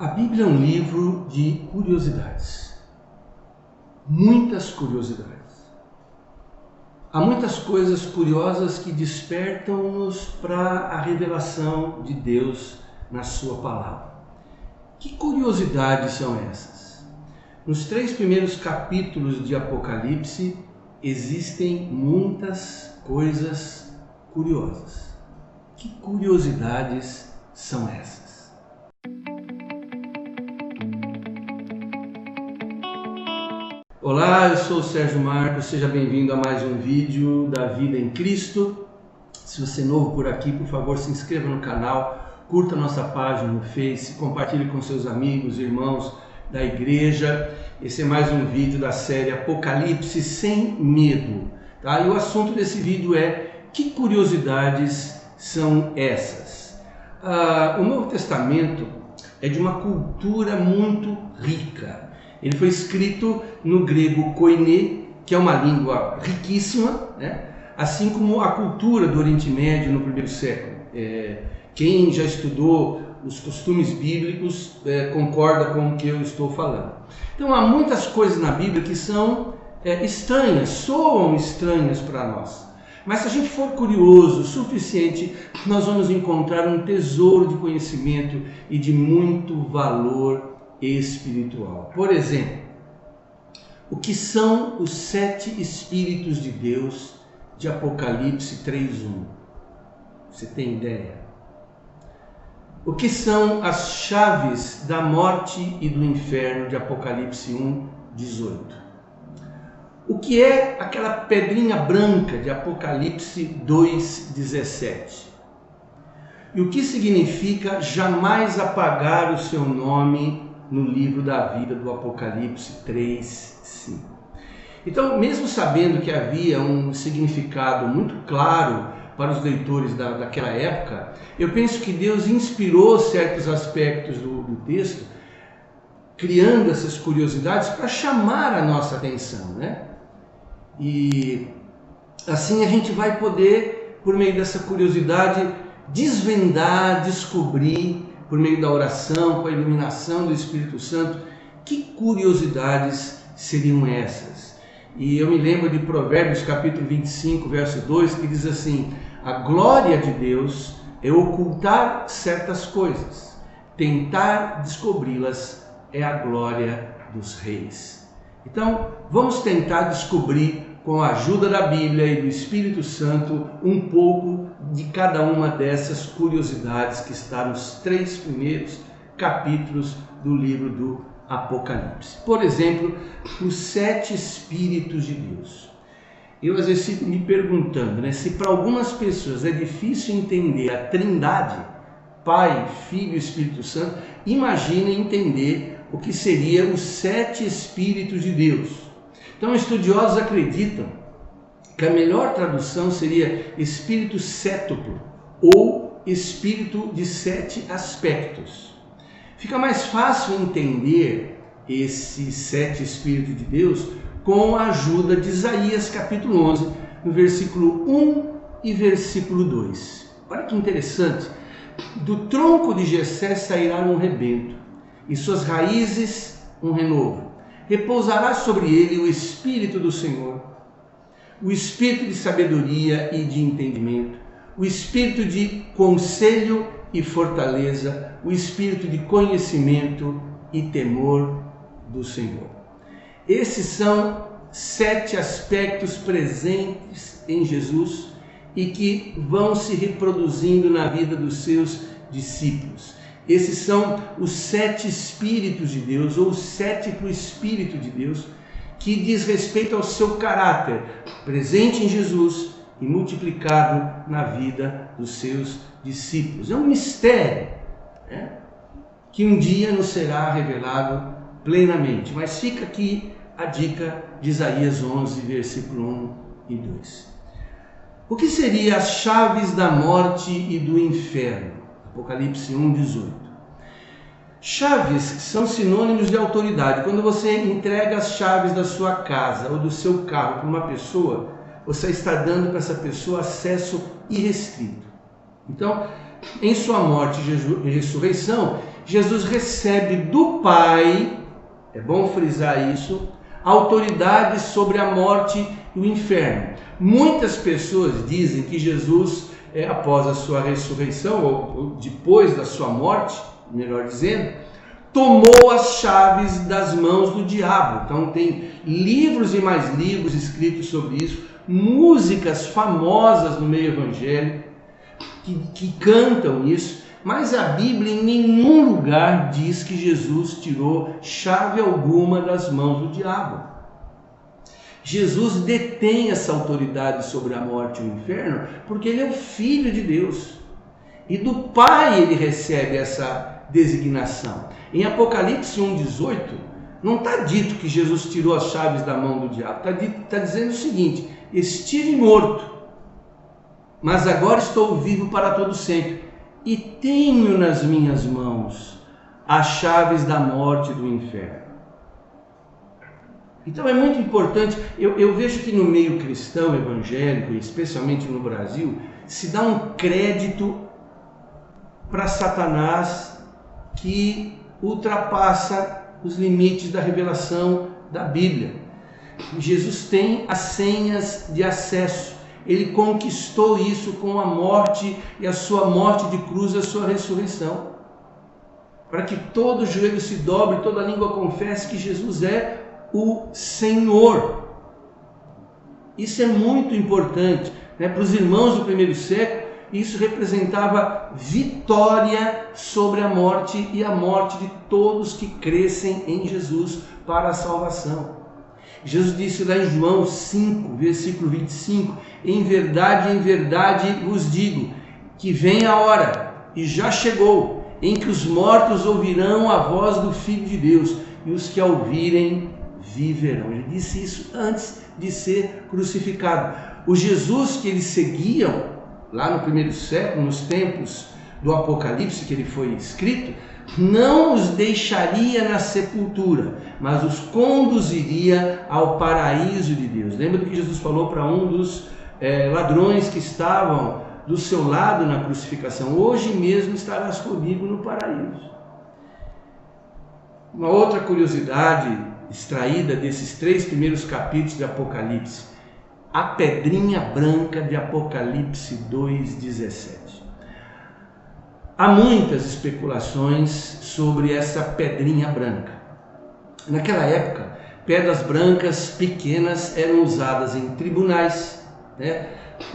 A Bíblia é um livro de curiosidades, muitas curiosidades. Há muitas coisas curiosas que despertam-nos para a revelação de Deus na sua palavra. Que curiosidades são essas? Nos 3 primeiros capítulos de Apocalipse existem muitas coisas curiosas. Que curiosidades são essas? Olá, eu sou o Sérgio Marcos, seja bem-vindo a mais um vídeo da Vida em Cristo. Se você é novo por aqui, por favor, se inscreva no canal, curta nossa página no Face, compartilhe com seus amigos, irmãos da igreja. Esse é mais um vídeo da série Apocalipse Sem Medo. Tá? E o assunto desse vídeo é: que curiosidades são essas? O Novo Testamento é de uma cultura muito rica. Ele foi escrito no grego koiné, que é uma língua riquíssima, né? Assim como a cultura do Oriente Médio no primeiro século. Quem já estudou os costumes bíblicos concorda com o que eu estou falando. Então há muitas coisas na Bíblia que são estranhas, soam estranhas para nós. Mas se a gente for curioso o suficiente, nós vamos encontrar um tesouro de conhecimento e de muito valor espiritual. Por exemplo, o que são os 7 Espíritos de Deus de Apocalipse 3:1? Você tem ideia? O que são as chaves da morte e do inferno de Apocalipse 1:18? O que é aquela pedrinha branca de Apocalipse 2:17? E o que significa jamais apagar o seu nome no livro da vida do Apocalipse 3:5. Então, mesmo sabendo que havia um significado muito claro para os leitores daquela época, eu penso que Deus inspirou certos aspectos do texto, criando essas curiosidades para chamar a nossa atenção, né? E assim a gente vai poder, por meio dessa curiosidade, desvendar, descobrir, por meio da oração, com a iluminação do Espírito Santo, que curiosidades seriam essas? E eu me lembro de Provérbios capítulo 25, verso 2, que diz assim: a glória de Deus é ocultar certas coisas, tentar descobri-las é a glória dos reis. Então, vamos tentar descobrir, com a ajuda da Bíblia e do Espírito Santo, um pouco de cada uma dessas curiosidades que está nos 3 primeiros capítulos do livro do Apocalipse. Por exemplo, os 7 Espíritos de Deus. Eu às vezes fico me perguntando, né, se para algumas pessoas é difícil entender a Trindade, Pai, Filho e Espírito Santo, imagine entender o que seriam os 7 Espíritos de Deus. Então, estudiosos acreditam que a melhor tradução seria espírito sétuplo ou espírito de 7 aspectos. Fica mais fácil entender esses 7 Espíritos de Deus com a ajuda de Isaías capítulo 11, no versículo 1 e versículo 2. Olha que interessante: do tronco de Jessé sairá um rebento, e suas raízes um renovo. Repousará sobre ele o Espírito do Senhor, o Espírito de sabedoria e de entendimento, o Espírito de conselho e fortaleza, o Espírito de conhecimento e temor do Senhor. Esses são 7 aspectos presentes em Jesus e que vão se reproduzindo na vida dos seus discípulos. Esses são os 7 Espíritos de Deus, ou o 7º Espírito de Deus, que diz respeito ao seu caráter, presente em Jesus e multiplicado na vida dos seus discípulos. É um mistério, né, que um dia nos será revelado plenamente. Mas fica aqui a dica de Isaías 11, versículo 1 e 2. O que seriam as chaves da morte e do inferno? Apocalipse 1:18. Chaves são sinônimos de autoridade. Quando você entrega as chaves da sua casa ou do seu carro para uma pessoa, você está dando para essa pessoa acesso irrestrito. Então, em sua morte e ressurreição, Jesus recebe do Pai, é bom frisar isso, autoridade sobre a morte e o inferno. Muitas pessoas dizem que Jesus, após a sua ressurreição, ou depois da sua morte, melhor dizendo, tomou as chaves das mãos do diabo. Então tem livros e mais livros escritos sobre isso, músicas famosas no meio evangélico que cantam isso, mas a Bíblia em nenhum lugar diz que Jesus tirou chave alguma das mãos do diabo. Jesus detém essa autoridade sobre a morte e o inferno porque ele é o Filho de Deus. E do Pai ele recebe essa designação. Em Apocalipse 1,18, não está dito que Jesus tirou as chaves da mão do diabo. Está dizendo o seguinte: estive morto, mas agora estou vivo para todo sempre. E tenho nas minhas mãos as chaves da morte e do inferno. Então é muito importante, eu vejo que no meio cristão evangélico, especialmente no Brasil, se dá um crédito para Satanás que ultrapassa os limites da revelação da Bíblia. Jesus tem as senhas de acesso, ele conquistou isso com a morte e a sua morte de cruz, a sua ressurreição, para que todo joelho se dobre, toda língua confesse que Jesus é o Senhor. Isso é muito importante, né? Para os irmãos do primeiro século, isso representava vitória sobre a morte e a morte de todos que crescem em Jesus para a salvação. Jesus disse lá em João 5, versículo 25, em verdade vos digo, que vem a hora, e já chegou, em que os mortos ouvirão a voz do Filho de Deus, e os que a ouvirem viverão. Ele disse isso antes de ser crucificado. O Jesus que eles seguiam lá no primeiro século, nos tempos do Apocalipse que ele foi escrito, não os deixaria na sepultura, mas os conduziria ao paraíso de Deus. Lembra do que Jesus falou para um dos ladrões que estavam do seu lado na crucificação: hoje mesmo estarás comigo no paraíso. Uma outra curiosidade extraída desses 3 primeiros capítulos de Apocalipse: a pedrinha branca de Apocalipse 2,17. Há muitas especulações sobre essa pedrinha branca. Naquela época, pedras brancas pequenas eram usadas em tribunais, né?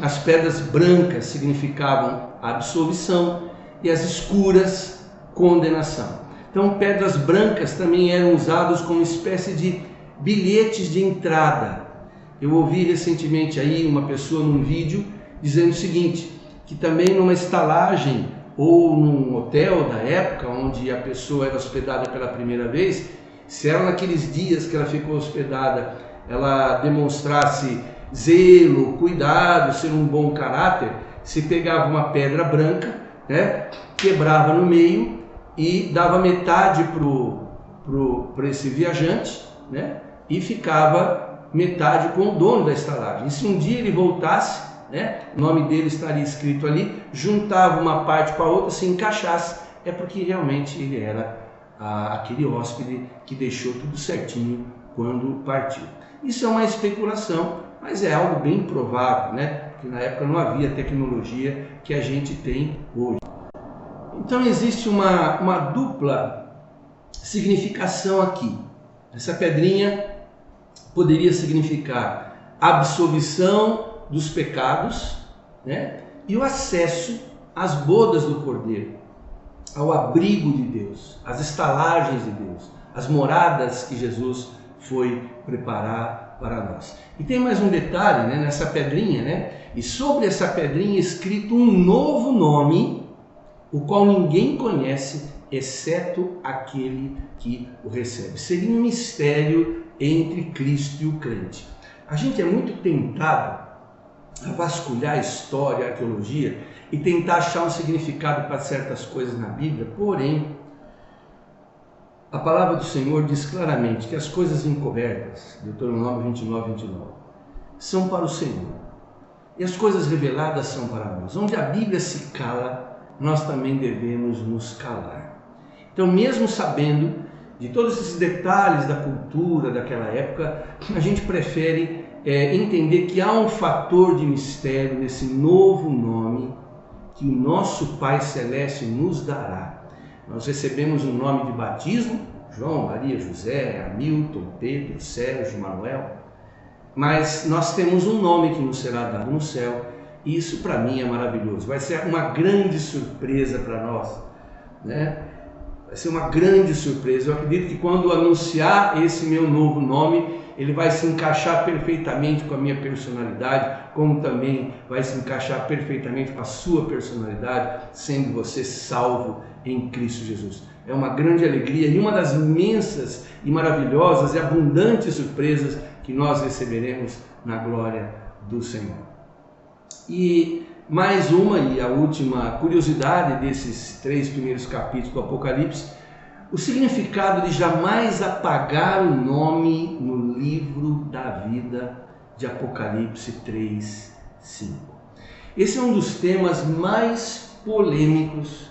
As pedras brancas significavam absolvição e as escuras, condenação. Então, pedras brancas também eram usadas como espécie de bilhetes de entrada. Eu ouvi recentemente aí uma pessoa num vídeo dizendo o seguinte, que também numa estalagem ou num hotel da época onde a pessoa era hospedada pela primeira vez, se ela naqueles dias que ela ficou hospedada, ela demonstrasse zelo, cuidado, ser um bom caráter, se pegava uma pedra branca, né, quebrava no meio e dava metade para esse viajante, né, e ficava metade com o dono da estalagem. E se um dia ele voltasse, né, o nome dele estaria escrito ali, juntava uma parte com a outra, se encaixasse, é porque realmente ele era aquele hóspede que deixou tudo certinho quando partiu. Isso é uma especulação, mas é algo bem provável, né? Porque na época não havia a tecnologia que a gente tem hoje. Então existe uma dupla significação aqui. Essa pedrinha poderia significar absolvição dos pecados, né? E o acesso às bodas do Cordeiro, ao abrigo de Deus, às estalagens de Deus, às moradas que Jesus foi preparar para nós. E tem mais um detalhe, né, nessa pedrinha, né? E sobre essa pedrinha escrito um novo nome, o qual ninguém conhece, exceto aquele que o recebe. Seria um mistério entre Cristo e o crente. A gente é muito tentado a vasculhar a história, a arqueologia e tentar achar um significado para certas coisas na Bíblia, porém, a palavra do Senhor diz claramente que as coisas encobertas, Deuteronômio 29, são para o Senhor. E as coisas reveladas são para nós. Onde a Bíblia se cala, nós também devemos nos calar. Então, mesmo sabendo de todos esses detalhes da cultura daquela época, a gente prefere entender que há um fator de mistério nesse novo nome que o nosso Pai Celeste nos dará. Nós recebemos um nome de batismo, João, Maria, José, Hamilton, Pedro, Sérgio, Manuel, mas nós temos um nome que nos será dado no céu, e isso para mim é maravilhoso. Vai ser uma grande surpresa para nós, né? Vai ser uma grande surpresa. Eu acredito que quando anunciar esse meu novo nome, ele vai se encaixar perfeitamente com a minha personalidade, como também vai se encaixar perfeitamente com a sua personalidade, sendo você salvo em Cristo Jesus. É uma grande alegria e uma das imensas e maravilhosas e abundantes surpresas que nós receberemos na glória do Senhor. E mais uma e a última curiosidade desses 3 primeiros capítulos do Apocalipse: o significado de jamais apagar o nome no livro da vida de Apocalipse 3:5. Esse é um dos temas mais polêmicos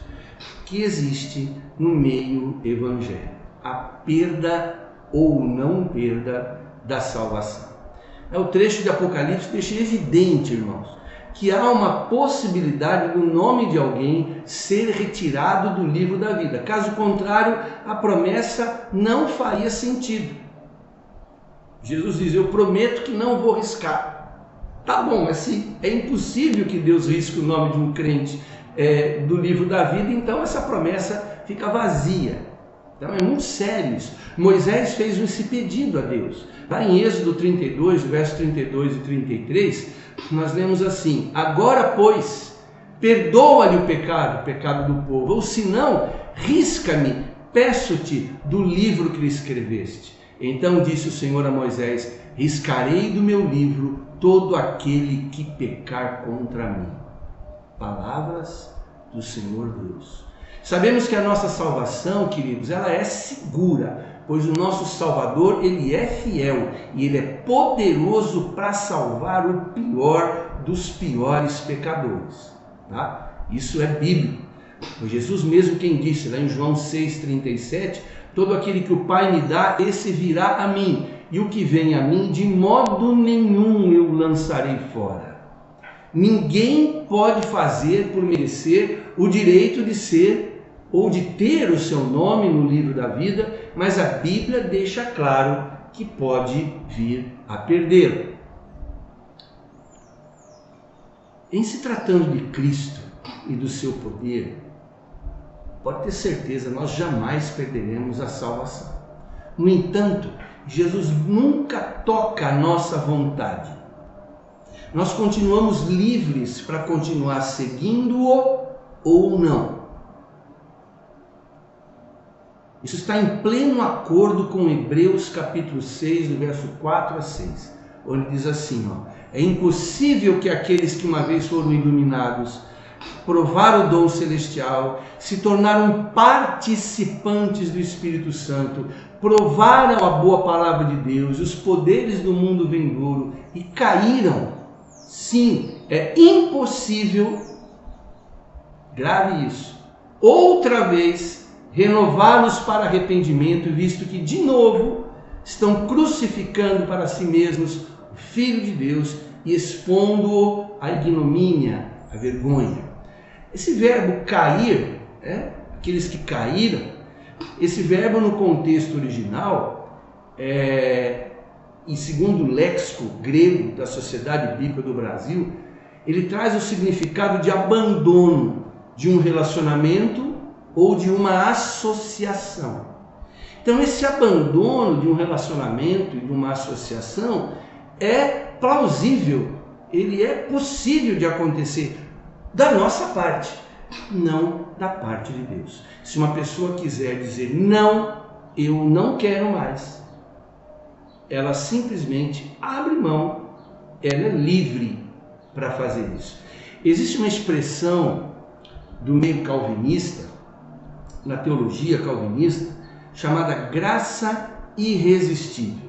que existe no meio evangélico: a perda ou não perda da salvação. O trecho de Apocalipse deixa evidente, irmãos, que há uma possibilidade do nome de alguém ser retirado do livro da vida. Caso contrário, a promessa não faria sentido. Jesus diz: eu prometo que não vou riscar. Tá bom, mas se é impossível que Deus risque o nome de um crente do livro da vida, então essa promessa fica vazia. Então é muito sério isso. Moisés fez esse pedido a Deus. Lá em Êxodo 32, versos 32 e 33, nós lemos assim: agora, pois, perdoa-lhe o pecado do povo, ou se não, risca-me, peço-te, do livro que lhe escreveste. Então disse o Senhor a Moisés: riscarei do meu livro todo aquele que pecar contra mim. Palavras do Senhor Deus. Sabemos que a nossa salvação, queridos, ela é segura, pois o nosso Salvador, ele é fiel e ele é poderoso para salvar o pior dos piores pecadores, tá? Isso é bíblico. Foi Jesus mesmo quem disse lá em João 6,37: todo aquele que o Pai me dá, esse virá a mim, e o que vem a mim, de modo nenhum eu lançarei fora. Ninguém pode fazer por merecer o direito de ser ou de ter o seu nome no livro da vida, mas a Bíblia deixa claro que pode vir a perdê-lo. Em se tratando de Cristo e do seu poder, pode ter certeza, nós jamais perderemos a salvação. No entanto, Jesus nunca toca a nossa vontade. Nós continuamos livres para continuar seguindo-o ou não. Isso está em pleno acordo com Hebreus capítulo 6, do verso 4 a 6, onde diz assim: é impossível que aqueles que uma vez foram iluminados, provaram o dom celestial, se tornaram participantes do Espírito Santo, provaram a boa palavra de Deus, os poderes do mundo vindouro e caíram. Sim, é impossível, grave isso, outra vez renová-los para arrependimento, visto que de novo estão crucificando para si mesmos o Filho de Deus e expondo-o à ignomínia, à vergonha. Esse verbo cair, aqueles que caíram, esse verbo no contexto original, e segundo o léxico grego da Sociedade Bíblica do Brasil, ele traz o significado de abandono de um relacionamento ou de uma associação. Então esse abandono de um relacionamento e de uma associação é plausível, ele é possível de acontecer da nossa parte, não da parte de Deus. Se uma pessoa quiser dizer não, eu não quero mais, ela simplesmente abre mão, ela é livre para fazer isso. Existe uma expressão do meio calvinista, na teologia calvinista, chamada graça irresistível.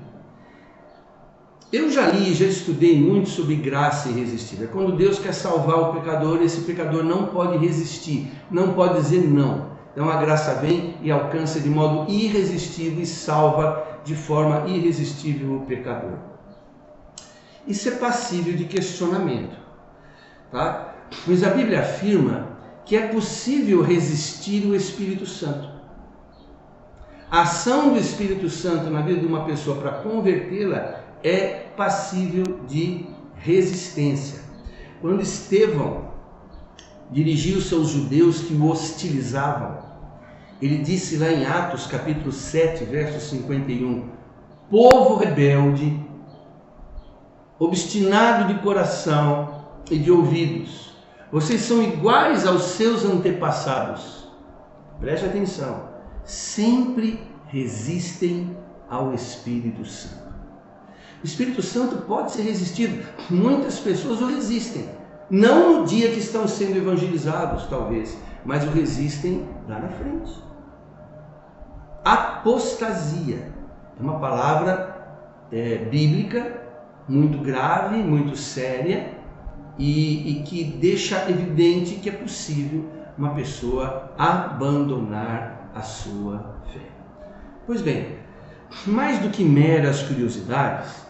Eu já li, já estudei muito sobre graça irresistível. É quando Deus quer salvar o pecador, esse pecador não pode resistir, não pode dizer não. Então a graça vem e alcança de modo irresistível e salva de forma irresistível o pecador. Isso é passível de questionamento, tá? Mas a Bíblia afirma que é possível resistir o Espírito Santo. A ação do Espírito Santo na vida de uma pessoa para convertê-la é passível de resistência. Quando Estevão dirigiu-se aos judeus que o hostilizavam, ele disse lá em Atos capítulo 7, verso 51, povo rebelde, obstinado de coração e de ouvidos, vocês são iguais aos seus antepassados. Preste atenção, sempre resistem ao Espírito Santo. O Espírito Santo pode ser resistido. Muitas pessoas o resistem. Não no dia que estão sendo evangelizados, talvez, mas o resistem lá na frente. Apostasia é uma palavra bíblica muito grave, muito séria e que deixa evidente que é possível uma pessoa abandonar a sua fé. Pois bem, mais do que meras curiosidades,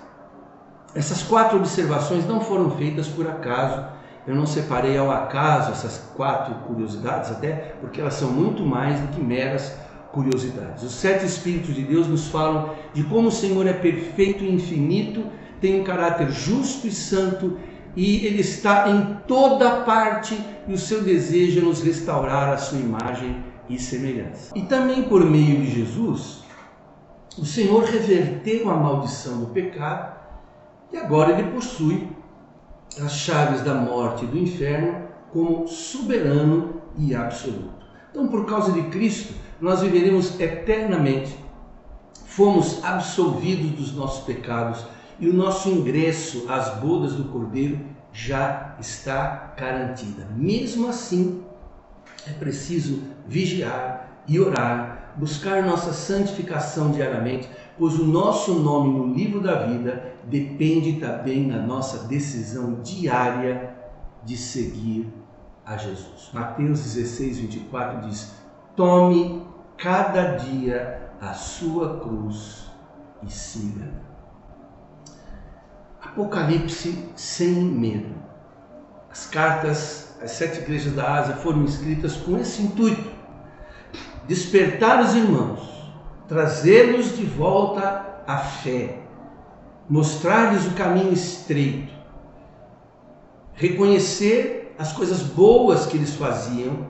essas 4 observações não foram feitas por acaso. Eu não separei ao acaso essas 4 curiosidades, até porque elas são muito mais do que meras curiosidades. Os 7 Espíritos de Deus nos falam de como o Senhor é perfeito e infinito, tem um caráter justo e santo, e Ele está em toda parte, e o seu desejo é nos restaurar a sua imagem e semelhança. E também por meio de Jesus, o Senhor reverteu a maldição do pecado, e agora Ele possui as chaves da morte e do inferno como soberano e absoluto. Então, por causa de Cristo, nós viveremos eternamente. Fomos absolvidos dos nossos pecados e o nosso ingresso às bodas do Cordeiro já está garantida. Mesmo assim, é preciso vigiar e orar, buscar nossa santificação diariamente, pois o nosso nome no livro da vida depende também da nossa decisão diária de seguir a Jesus. Mateus 16, 24 diz: tome cada dia a sua cruz e siga. Apocalipse sem medo. As cartas às 7 igrejas da Ásia foram escritas com esse intuito: despertar os irmãos, trazê-los de volta à fé, mostrar-lhes o caminho estreito, reconhecer as coisas boas que eles faziam,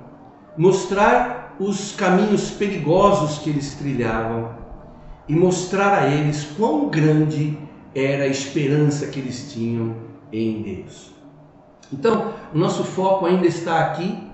mostrar os caminhos perigosos que eles trilhavam e mostrar a eles quão grande era a esperança que eles tinham em Deus. Então, o nosso foco ainda está aqui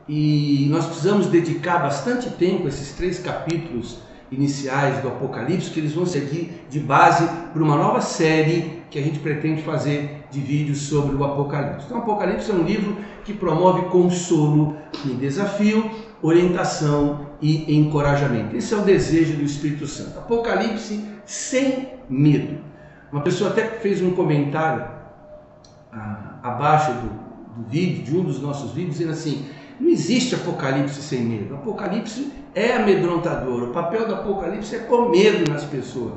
e nós precisamos dedicar bastante tempo a esses 3 capítulos iniciais do Apocalipse, que eles vão servir de base para uma nova série que a gente pretende fazer de vídeos sobre o Apocalipse. Então, o Apocalipse é um livro que promove consolo e desafio, orientação e encorajamento. Esse é o desejo do Espírito Santo. Apocalipse sem medo. Uma pessoa até fez um comentário abaixo do vídeo, de um dos nossos vídeos, dizendo assim: não existe Apocalipse sem medo. Apocalipse é amedrontador. O papel do Apocalipse é pôr medo nas pessoas.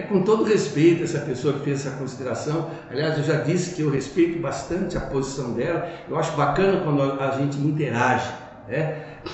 Com todo respeito a essa pessoa que fez essa consideração, aliás, eu já disse que eu respeito bastante a posição dela, eu acho bacana quando a gente interage,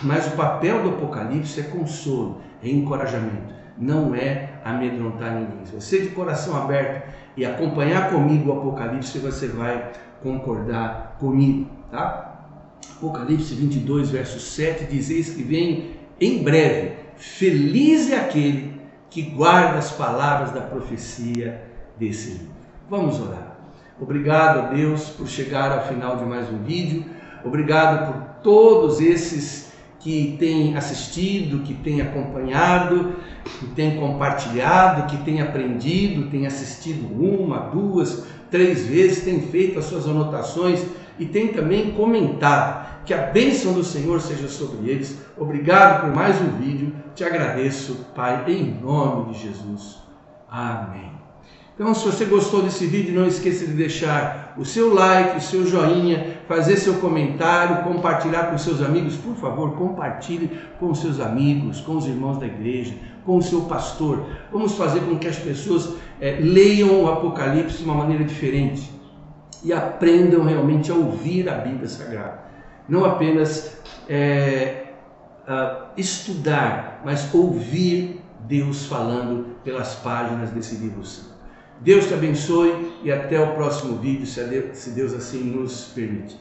mas o papel do Apocalipse é consolo, é encorajamento, não é amedrontar ninguém. Se você de coração aberto e acompanhar comigo o Apocalipse, você vai concordar comigo, tá? Apocalipse 22, verso 7 diz: eis que vem em breve, feliz é aquele que guarda as palavras da profecia desse livro. Vamos orar. Obrigado a Deus por chegar ao final de mais um vídeo. Obrigado por todos esses que têm assistido, que têm acompanhado, que têm compartilhado, que têm aprendido, têm assistido 1, 2, 3 vezes, têm feito as suas anotações e têm também comentado. Que a bênção do Senhor seja sobre eles. Obrigado por mais um vídeo. Te agradeço, Pai, em nome de Jesus. Amém. Então, se você gostou desse vídeo, não esqueça de deixar o seu like, o seu joinha, fazer seu comentário, compartilhar com seus amigos. Por favor, compartilhe com os seus amigos, com os irmãos da igreja, com o seu pastor. Vamos fazer com que as pessoas leiam o Apocalipse de uma maneira diferente e aprendam realmente a ouvir a Bíblia Sagrada. Não apenas estudar, mas ouvir Deus falando pelas páginas desse livro santo. Deus te abençoe e até o próximo vídeo, se Deus assim nos permite.